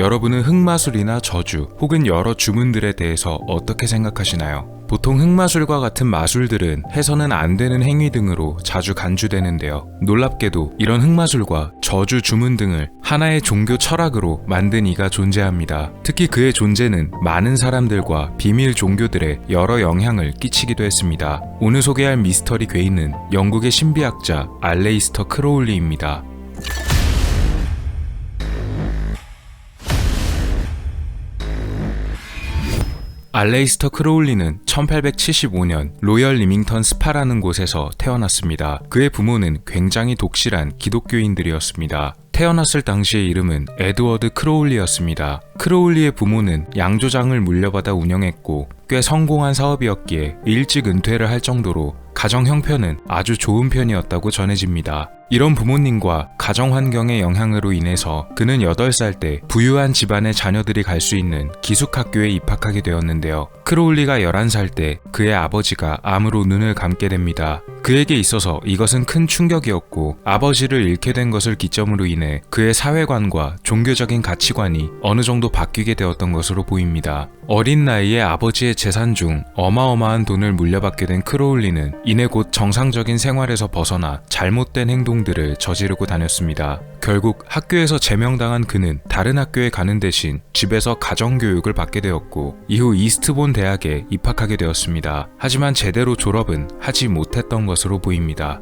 여러분은 흑마술이나 저주 혹은 여러 주문들에 대해서 어떻게 생각하시나요? 보통 흑마술과 같은 마술들은 해서는 안 되는 행위 등으로 자주 간주되는데요. 놀랍게도 이런 흑마술과 저주 주문 등을 하나의 종교 철학으로 만든 이가 존재합니다. 특히 그의 존재는 많은 사람들과 비밀 종교들에 여러 영향을 끼치기도 했습니다. 오늘 소개할 미스터리 괴인은 영국의 신비학자 알레이스터 크로울리입니다. 알레이스터 크로울리는 1875년 로열 리밍턴 스파라는 곳에서 태어났습니다. 그의 부모는 굉장히 독실한 기독교인들이었습니다. 태어났을 당시의 이름은 에드워드 크로울리였습니다. 크로울리의 부모는 양조장을 물려받아 운영했고 꽤 성공한 사업이었기에 일찍 은퇴를 할 정도로 가정 형편은 아주 좋은 편이었다고 전해집니다. 이런 부모님과 가정 환경의 영향으로 인해서 그는 8살 때 부유한 집안의 자녀들이 갈 수 있는 기숙학교에 입학하게 되었는데요. 크로울리가 11살 때 그의 아버지가 암으로 눈을 감게 됩니다. 그에게 있어서 이것은 큰 충격이었고 아버지를 잃게 된 것을 기점으로 인해 그의 사회관과 종교적인 가치관이 어느 정도 바뀌게 되었던 것으로 보입니다. 어린 나이에 아버지의 재산 중 어마어마한 돈을 물려받게 된 크로울리는 이내 곧 정상적인 생활에서 벗어나 잘못된 행동들을 저지르고 다녔습니다. 결국 학교에서 제명당한 그는 다른 학교에 가는 대신 집에서 가정교육을 받게 되었고 이후 이스트본 대학에 입학하게 되었습니다. 하지만 제대로 졸업은 하지 못했던 것으로 보입니다.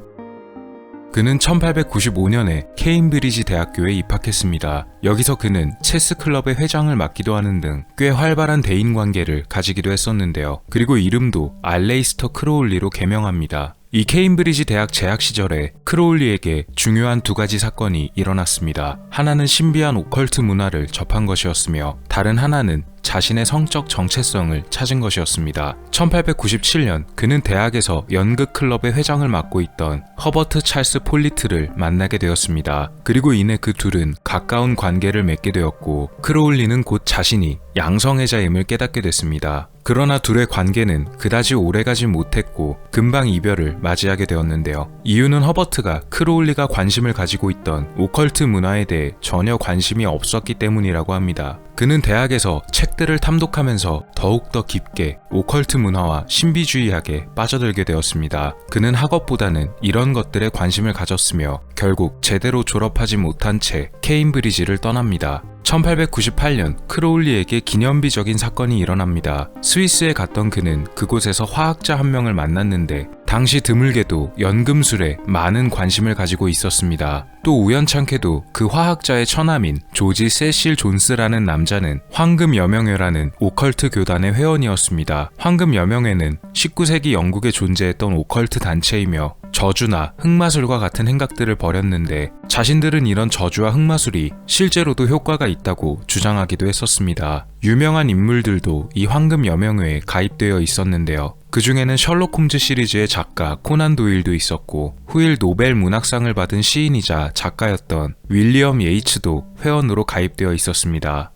그는 1895년에 케임브리지 대학교에 입학했습니다. 여기서 그는 체스 클럽의 회장을 맡기도 하는 등 꽤 활발한 대인관계를 가지기도 했었는데요. 그리고 이름도 알레이스터 크로울리로 개명합니다. 이 케임브리지 대학 재학 시절에 크로울리에게 중요한 2가지 사건이 일어났습니다. 하나는 신비한 오컬트 문화를 접한 것이었으며 다른 하나는 자신의 성적 정체성을 찾은 것이었습니다. 1897년 그는 대학에서 연극 클럽의 회장을 맡고 있던 허버트 찰스 폴리트를 만나게 되었습니다. 그리고 이내 그 둘은 가까운 관계를 맺게 되었고 크로울리는 곧 자신이 양성애자임을 깨닫게 됐습니다. 그러나 둘의 관계는 그다지 오래가지 못했고 금방 이별을 맞이하게 되었는데요. 이유는 허버트가 크로울리가 관심을 가지고 있던 오컬트 문화에 대해 전혀 관심이 없었기 때문이라고 합니다. 그는 대학에서 책들을 탐독하면서 더욱더 깊게 오컬트 문화와 신비주의학에 빠져들게 되었습니다. 그는 학업보다는 이런 것들에 관심을 가졌으며 결국 제대로 졸업하지 못한 채 케임브리지를 떠납니다. 1898년 크로울리에게 기념비적인 사건이 일어납니다. 스위스에 갔던 그는 그곳에서 화학자 한 명을 만났는데 당시 드물게도 연금술에 많은 관심을 가지고 있었습니다. 또 우연찮게도 그 화학자의 처남인 조지 세실 존스라는 남자는 황금여명회라는 오컬트 교단의 회원이었습니다. 황금여명회는 19세기 영국에 존재했던 오컬트 단체이며 저주나 흑마술과 같은 행각들을 벌였는데 자신들은 이런 저주와 흑마술이 실제로도 효과가 있다고 주장하기도 했었습니다. 유명한 인물들도 이 황금여명회에 가입되어 있었는데요. 그 중에는 셜록 홈즈 시리즈의 작가 코난 도일도 있었고 후일 노벨 문학상을 받은 시인이자 작가였던 윌리엄 예이츠도 회원으로 가입되어 있었습니다.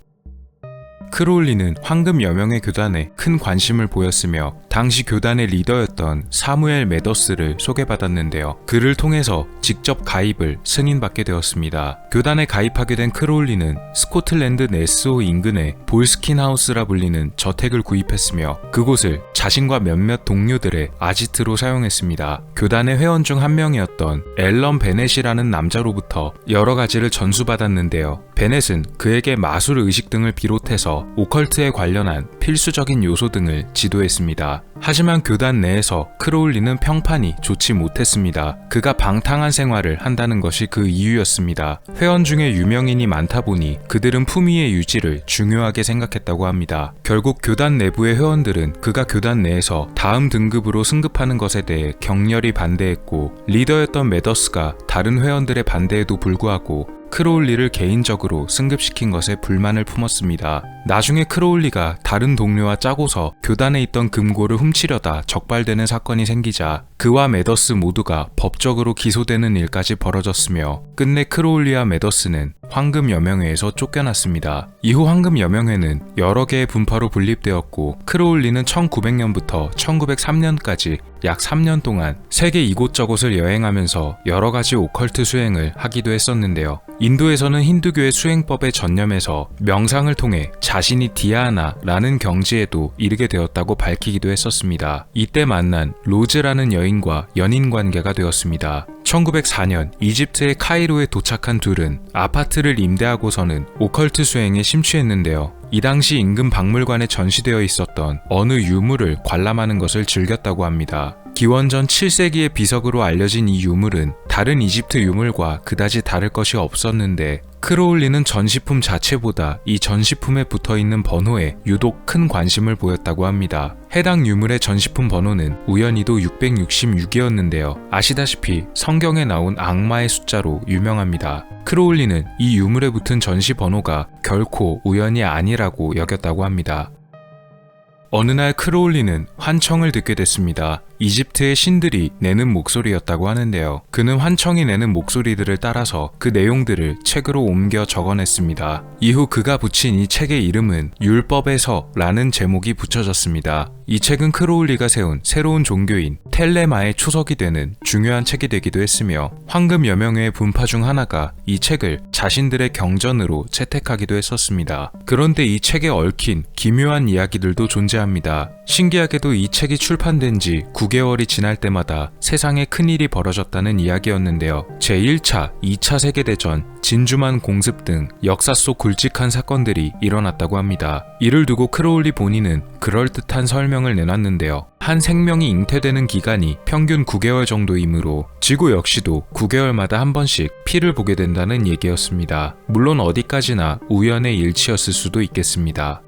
크로울리는 황금여명회 교단에 큰 관심을 보였으며 당시 교단의 리더였던 사무엘 매더스를 소개받았는데요. 그를 통해서 직접 가입을 승인받게 되었습니다. 교단에 가입하게 된 크로울리는 스코틀랜드 네스호 인근의 볼스킨 하우스라 불리는 저택을 구입했으며 그곳을 자신과 몇몇 동료들의 아지트로 사용했습니다. 교단의 회원 중 한 명이었던 앨런 베넷이라는 남자로부터 여러 가지를 전수받았는데요. 베넷은 그에게 마술 의식 등을 비롯해서 오컬트에 관련한 필수적인 요소 등을 지도했습니다. 하지만 교단 내에서 크로울리는 평판이 좋지 못했습니다. 그가 방탕한 생활을 한다는 것이 그 이유였습니다. 회원 중에 유명인이 많다 보니 그들은 품위의 유지를 중요하게 생각했다고 합니다. 결국 교단 내부의 회원들은 그가 교단 내에서 다음 등급으로 승급하는 것에 대해 격렬히 반대했고 리더였던 매더스가 다른 회원들의 반대에도 불구하고 크로울리를 개인적으로 승급시킨 것에 불만을 품었습니다. 나중에 크로울리가 다른 동료와 짜고서 교단에 있던 금고를 훔치려다 적발되는 사건이 생기자 그와 매더스 모두가 법적으로 기소되는 일까지 벌어졌으며 끝내 크로울리와 매더스는 황금여명회에서 쫓겨났습니다. 이후 황금여명회는 여러 개의 분파로 분립되었고 크로울리는 1900년부터 1903년까지 약 3년 동안 세계 이곳저곳을 여행하면서 여러 가지 오컬트 수행을 하기도 했었는데요. 인도에서는 힌두교의 수행법에 전념해서 명상을 통해 자신이 디아나라는 경지에도 이르게 되었다고 밝히기도 했었습니다. 이때 만난 로즈라는 여인과 연인 관계가 되었습니다. 1904년 이집트의 카이로에 도착한 둘은 아파트를 임대하고서는 오컬트 수행에 심취했는데요. 이 당시 인근 박물관에 전시되어 있었던 어느 유물을 관람하는 것을 즐겼다고 합니다. 기원전 7세기의 비석으로 알려진 이 유물은 다른 이집트 유물과 그다지 다를 것이 없었는데 크로울리는 전시품 자체보다 이 전시품에 붙어있는 번호에 유독 큰 관심을 보였다고 합니다. 해당 유물의 전시품 번호는 우연히도 666이었는데요. 아시다시피 성경에 나온 악마의 숫자로 유명합니다. 크로울리는 이 유물에 붙은 전시 번호가 결코 우연이 아니라고 여겼다고 합니다. 어느 날 크로울리는 환청을 듣게 됐습니다. 이집트의 신들이 내는 목소리였다고 하는데요. 그는 환청이 내는 목소리들을 따라서 그 내용들을 책으로 옮겨 적어냈습니다. 이후 그가 붙인 이 책의 이름은 율법에서라는 제목이 붙여졌습니다. 이 책은 크로울리가 세운 새로운 종교인 텔레마의 초석이 되는 중요한 책이 되기도 했으며 황금 여명회의 분파 중 하나가 이 책을 자신들의 경전으로 채택하기도 했었습니다. 그런데 이 책에 얽힌 기묘한 이야기들도 존재합니다. 신기하게도 이 책이 출판된 지 9개월이 지날 때마다 세상에 큰일이 벌어졌다는 이야기였는데요. 제1차, 2차 세계대전, 진주만 공습 등 역사 속 굵직한 사건들이 일어났다고 합니다. 이를 두고 크로울리 본인은 그럴듯한 설명을 내놨는데요. 한 생명이 잉태되는 기간이 평균 9개월 정도이므로 지구 역시도 9개월마다 한 번씩 피를 보게 된다는 얘기였습니다. 물론 어디까지나 우연의 일치였을 수도 있겠습니다.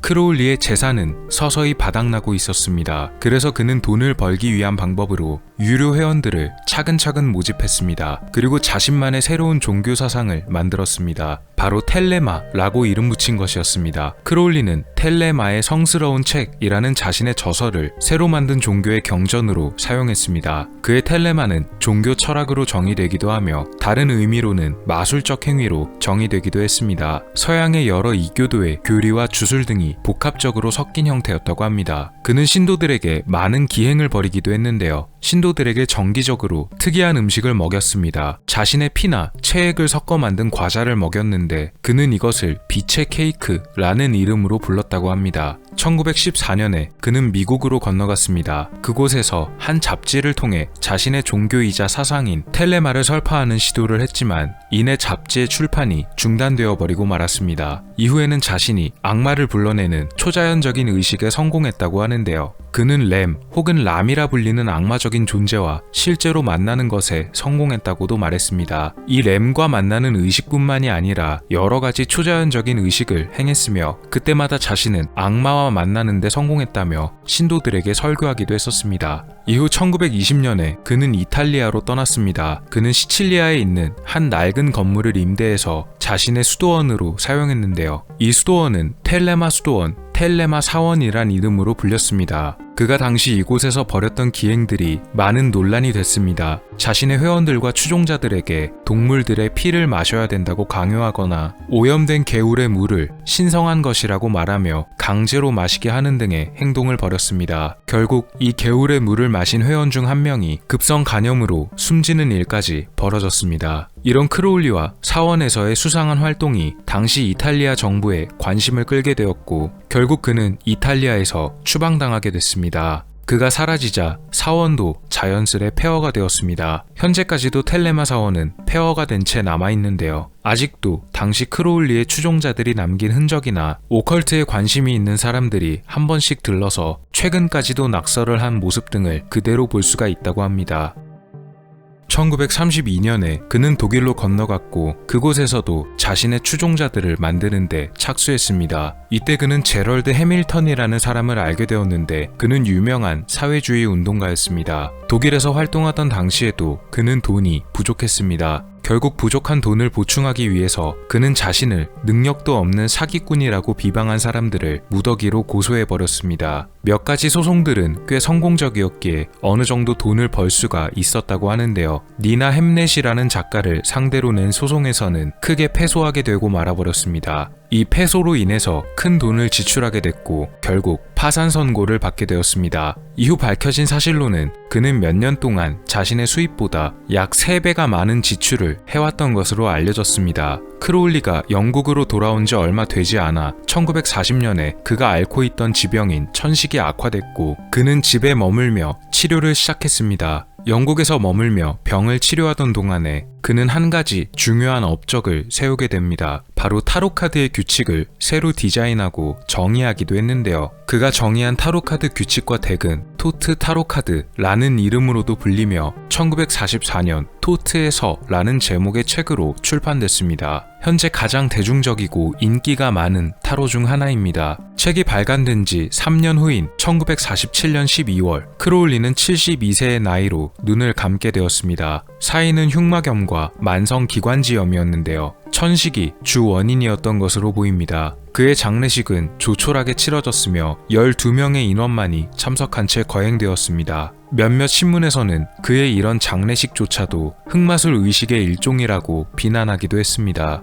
크로울리의 재산은 서서히 바닥나고 있었습니다. 그래서 그는 돈을 벌기 위한 방법으로 유료 회원들을 차근차근 모집했습니다. 그리고 자신만의 새로운 종교 사상을 만들었습니다. 바로 텔레마라고 이름 붙인 것이었습니다. 크로울리는 텔레마의 성스러운 책이라는 자신의 저서를 새로 만든 종교의 경전으로 사용했습니다. 그의 텔레마는 종교 철학으로 정의되기도 하며 다른 의미로는 마술적 행위로 정의되기도 했습니다. 서양의 여러 이교도의 교리와 주술 등이 복합적으로 섞인 형태였다고 합니다. 그는 신도들에게 많은 기행을 벌이기도 했는데요. 신도들에게 정기적으로 특이한 음식을 먹였습니다. 자신의 피나 체액을 섞어 만든 과자를 먹였는데 그는 이것을 빛의 케이크라는 이름으로 불렀다고 합니다. 1914년에 그는 미국으로 건너갔습니다. 그곳에서 한 잡지를 통해 자신의 종교이자 사상인 텔레마를 설파하는 시도를 했지만 이내 잡지의 출판이 중단되어 버리고 말았습니다. 이후에는 자신이 악마를 불러내는 초자연적인 의식에 성공했다고 하는데요. 그는 램 혹은 람이라 불리는 악마적인 존재와 실제로 만나는 것에 성공했다고도 말했습니다. 이 램과 만나는 의식뿐만이 아니라 여러 가지 초자연적인 의식을 행했으며 그때마다 자신은 악마와 만나는 데 성공했다며 신도들에게 설교하기도 했었습니다. 이후 1920년에 그는 이탈리아로 떠났습니다. 그는 시칠리아에 있는 한 낡은 건물을 임대해서 자신의 수도원으로 사용했는데요. 이 수도원은 텔레마 수도원, 텔레마 사원이란 이름으로 불렸습니다. 그가 당시 이곳에서 벌였던 기행들이 많은 논란이 됐습니다. 자신의 회원들과 추종자들에게 동물들의 피를 마셔야 된다고 강요하거나 오염된 개울의 물을 신성한 것이라고 말하며 강제로 마시게 하는 등의 행동을 벌였습니다. 결국 이 개울의 물을 마신 회원 중 한 명이 급성 간염으로 숨지는 일까지 벌어졌습니다. 이런 크로울리와 사원에서의 수상한 활동이 당시 이탈리아 정부의 관심을 끌게 되었고 결국 그는 이탈리아에서 추방당하게 됐습니다. 그가 사라지자 사원도 자연스레 폐허가 되었습니다. 현재까지도 텔레마 사원은 폐허가 된 채 남아있는데요. 아직도 당시 크로울리의 추종자들이 남긴 흔적이나 오컬트에 관심이 있는 사람들이 한 번씩 들러서 최근까지도 낙서를 한 모습 등을 그대로 볼 수가 있다고 합니다. 1932년에 그는 독일로 건너갔고 그곳에서도 자신의 추종자들을 만드는데 착수했습니다. 이때 그는 제럴드 해밀턴이라는 사람을 알게 되었는데 그는 유명한 사회주의 운동가였습니다. 독일에서 활동하던 당시에도 그는 돈이 부족했습니다. 결국 부족한 돈을 보충하기 위해서 그는 자신을 능력도 없는 사기꾼이라고 비방한 사람들을 무더기로 고소해버렸습니다. 몇 가지 소송들은 꽤 성공적이었기에 어느 정도 돈을 벌 수가 있었다고 하는데요. 니나 햄넷이라는 작가를 상대로 낸 소송에서는 크게 패소하게 되고 말아버렸습니다. 이 패소로 인해서 큰 돈을 지출하게 됐고 결국 파산 선고를 받게 되었습니다. 이후 밝혀진 사실로는 그는 몇 년 동안 자신의 수입보다 약 3배가 많은 지출을 해왔던 것으로 알려졌습니다. 크로울리가 영국으로 돌아온 지 얼마 되지 않아 1940년에 그가 앓고 있던 지병인 천식이 악화됐고 그는 집에 머물며 치료를 시작했습니다. 영국에서 머물며 병을 치료하던 동안에 그는 한 가지 중요한 업적을 세우게 됩니다. 바로 타로카드의 규칙을 새로 디자인하고 정의하기도 했는데요. 그가 정의한 타로카드 규칙과 덱은 토트 타로카드라는 이름으로도 불리며 1944년 토트의 서라는 제목의 책으로 출판됐습니다. 현재 가장 대중적이고 인기가 많은 타로 중 하나입니다. 책이 발간된 지 3년 후인 1947년 12월 크로울리는 72세의 나이로 눈을 감게 되었습니다. 사인은 흉막염과 만성기관지염이었는데요. 천식이 주 원인이었던 것으로 보입니다. 그의 장례식은 조촐하게 치러졌으며 12명의 인원만이 참석한 채 거행되었습니다. 몇몇 신문에서는 그의 이런 장례식조차도 흑마술 의식의 일종이라고 비난하기도 했습니다.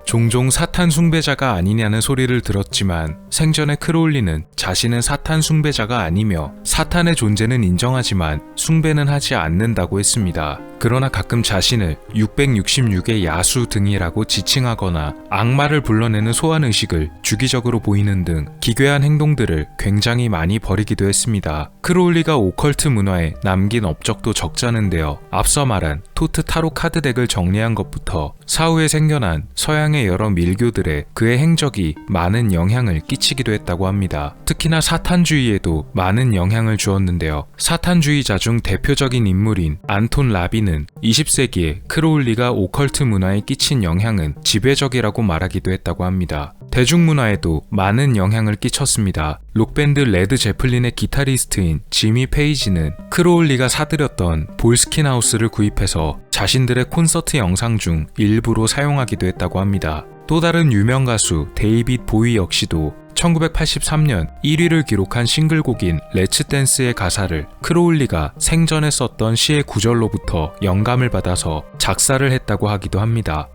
종종 사탄 숭배자가 아니냐는 소리를 들었지만 생전에 크로울리는 자신은 사탄 숭배자가 아니며 사탄의 존재는 인정하지만 숭배는 하지 않는다고 했습니다. 그러나 가끔 자신을 666의 야수 등이라고 지칭하거나 악마를 불러내는 소환의식을 주기적으로 보이는 등 기괴한 행동들을 굉장히 많이 벌이기도 했습니다. 크로울리가 오컬트 문화에 남긴 업적도 적잖은데요. 앞서 말한 토트 타로 카드 덱을 정리한 것부터 사후에 생겨난 서양의 여러 밀교들에 그의 행적이 많은 영향을 끼치기도 했다고 합니다. 특히나 사탄주의에도 많은 영향을 주었는데요. 사탄주의자 중 대표적인 인물인 안톤 라비는 20세기에 크로울리가 오컬트 문화에 끼친 영향은 지배적이라고 말하기도 했다고 합니다. 대중문화에도 많은 영향을 끼쳤습니다. 록밴드 레드 제플린의 기타리스트인 지미 페이지는 크로울리가 사들였던 볼스킨하우스를 구입해서 자신들의 콘서트 영상 중 일부로 사용하기도 했다고 합니다. 또 다른 유명 가수 데이빗 보위 역시도 1983년 1위를 기록한 싱글곡인 렛츠 댄스의 가사를 크로울리가 생전에 썼던 시의 구절로부터 영감을 받아서 작사를 했다고 하기도 합니다.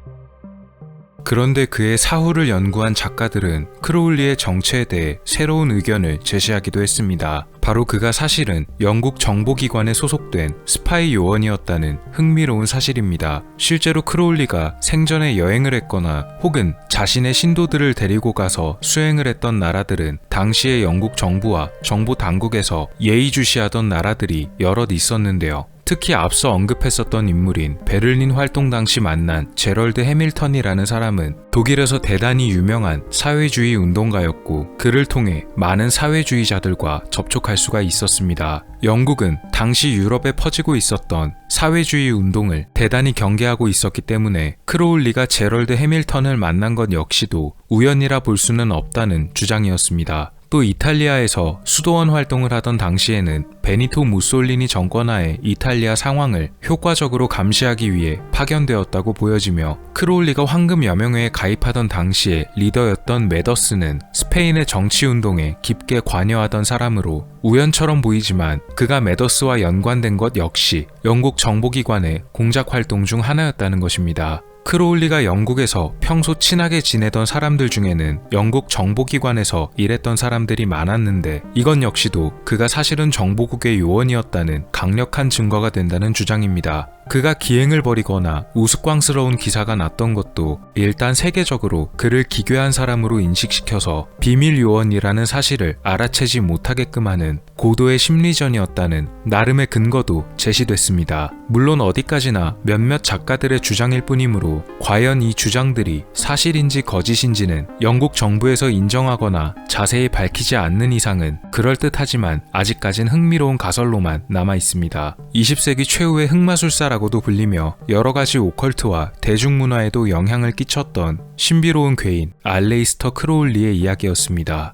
그런데 그의 사후를 연구한 작가들은 크로울리의 정체에 대해 새로운 의견을 제시하기도 했습니다. 바로 그가 사실은 영국 정보기관에 소속된 스파이 요원이었다는 흥미로운 사실입니다. 실제로 크로울리가 생전에 여행을 했거나 혹은 자신의 신도들을 데리고 가서 수행을 했던 나라들은 당시의 영국 정부와 정보 당국에서 예의주시하던 나라들이 여럿 있었는데요. 특히 앞서 언급했었던 인물인 베를린 활동 당시 만난 제럴드 해밀턴이라는 사람은 독일에서 대단히 유명한 사회주의 운동가였고 그를 통해 많은 사회주의자들과 접촉할 수가 있었습니다. 영국은 당시 유럽에 퍼지고 있었던 사회주의 운동을 대단히 경계하고 있었기 때문에 크로울리가 제럴드 해밀턴을 만난 것 역시도 우연이라 볼 수는 없다는 주장이었습니다. 또 이탈리아에서 수도원 활동을 하던 당시에는 베니토 무솔리니 정권하에 이탈리아 상황을 효과적으로 감시하기 위해 파견되었다고 보여지며 크로울리가 황금여명회에 가입하던 당시에 리더였던 메더스는 스페인의 정치운동에 깊게 관여하던 사람으로 우연처럼 보이지만 그가 메더스와 연관된 것 역시 영국 정보기관의 공작활동 중 하나였다는 것입니다. 크로울리가 영국에서 평소 친하게 지내던 사람들 중에는 영국 정보기관에서 일했던 사람들이 많았는데 이건 역시도 그가 사실은 정보국의 요원이었다는 강력한 증거가 된다는 주장입니다. 그가 기행을 벌이거나 우스꽝스러운 기사가 났던 것도 일단 세계적으로 그를 기괴한 사람으로 인식시켜서 비밀 요원이라는 사실을 알아채지 못하게끔 하는 고도의 심리전이었다는 나름의 근거도 제시됐습니다. 물론 어디까지나 몇몇 작가들의 주장일 뿐이므로 과연 이 주장들이 사실인지 거짓인지는 영국 정부에서 인정하거나 자세히 밝히지 않는 이상은 그럴듯하지만 아직까진 흥미로운 가설로만 남아 있습니다. 20세기 최후의 흑마술사라고도 불리며 여러가지 오컬트와 대중문화에도 영향을 끼쳤던 신비로운 괴인 알레이스터 크로울리의 이야기였습니다.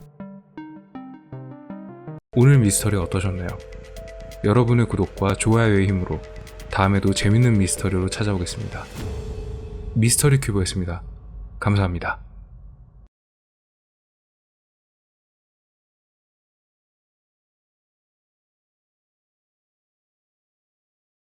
오늘 미스터리 어떠셨나요? 여러분의 구독과 좋아요의 힘으로 다음에도 재밌는 미스터리로 찾아오겠습니다. 미스터리 큐브였습니다. 감사합니다.